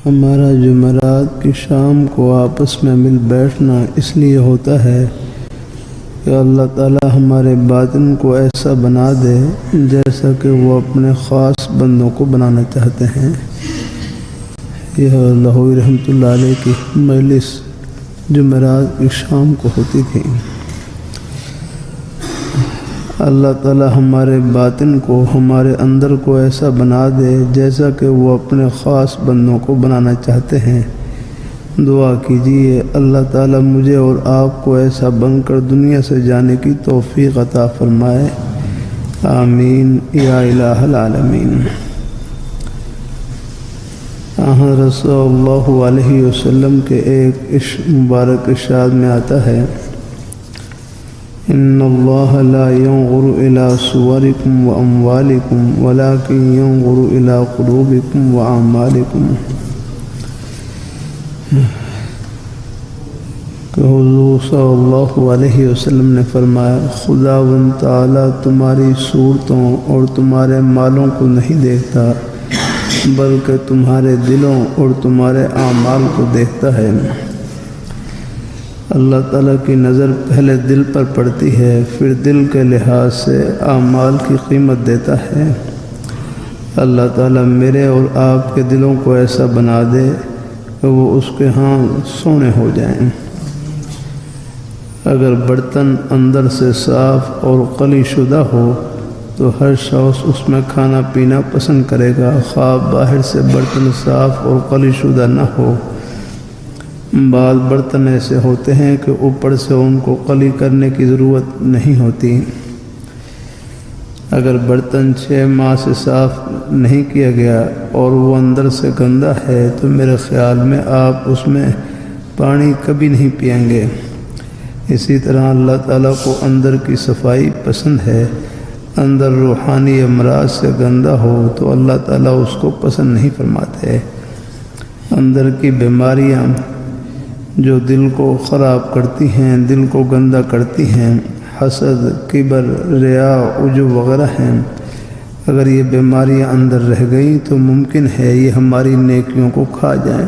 ہمارا جمعرات کی شام کو آپس میں مل بیٹھنا اس لیے ہوتا ہے کہ اللہ تعالی ہمارے باطن کو ایسا بنا دے جیسا کہ وہ اپنے خاص بندوں کو بنانا چاہتے ہیں۔ یہ لاہوری رحمۃ اللہ علیہ کی مجلس جمعرات کی شام کو ہوتی تھی۔ اللہ تعالی ہمارے باطن کو، ہمارے اندر کو ایسا بنا دے جیسا کہ وہ اپنے خاص بندوں کو بنانا چاہتے ہیں۔ دعا کیجیے اللہ تعالی مجھے اور آپ کو ایسا بن کر دنیا سے جانے کی توفیق عطا فرمائے، آمین یا الہ العالمین۔ حضرت صلی اللہ علیہ وسلم کے ایک مبارک ارشاد میں آتا ہے، ان اللہ لا ينظر الى صورکم واموالکم ولکن ينظر الى قلوبکم واعمالکم، کہ حضور صلی اللہ علیہ وسلم نے فرمایا خداوند تعالیٰ تمہاری صورتوں اور تمہارے مالوں کو نہیں دیکھتا بلکہ تمہارے دلوں اور تمہارے اعمال کو دیکھتا ہے۔ اللہ تعالیٰ کی نظر پہلے دل پر پڑتی ہے، پھر دل کے لحاظ سے اعمال کی قیمت دیتا ہے۔ اللہ تعالیٰ میرے اور آپ کے دلوں کو ایسا بنا دے کہ وہ اس کے ہاں سونے ہو جائیں۔ اگر برتن اندر سے صاف اور قلی شدہ ہو تو ہر شخص اس میں کھانا پینا پسند کرے گا، خواہ باہر سے برتن صاف اور قلی شدہ نہ ہو۔ بعض برتن ایسے ہوتے ہیں کہ اوپر سے ان کو قلی کرنے کی ضرورت نہیں ہوتی۔ اگر برتن 6 ماہ سے صاف نہیں کیا گیا اور وہ اندر سے گندا ہے تو میرے خیال میں آپ اس میں پانی کبھی نہیں پئیں گے۔ اسی طرح اللہ تعالیٰ کو اندر کی صفائی پسند ہے۔ اندر روحانی امراض سے گندہ ہو تو اللہ تعالیٰ اس کو پسند نہیں فرماتے۔ اندر کی بیماریاں جو دل کو خراب کرتی ہیں، دل کو گندہ کرتی ہیں، حسد، کبر، ریا، عجب وغیرہ ہیں، اگر یہ بیماریاں اندر رہ گئیں تو ممکن ہے یہ ہماری نیکیوں کو کھا جائیں۔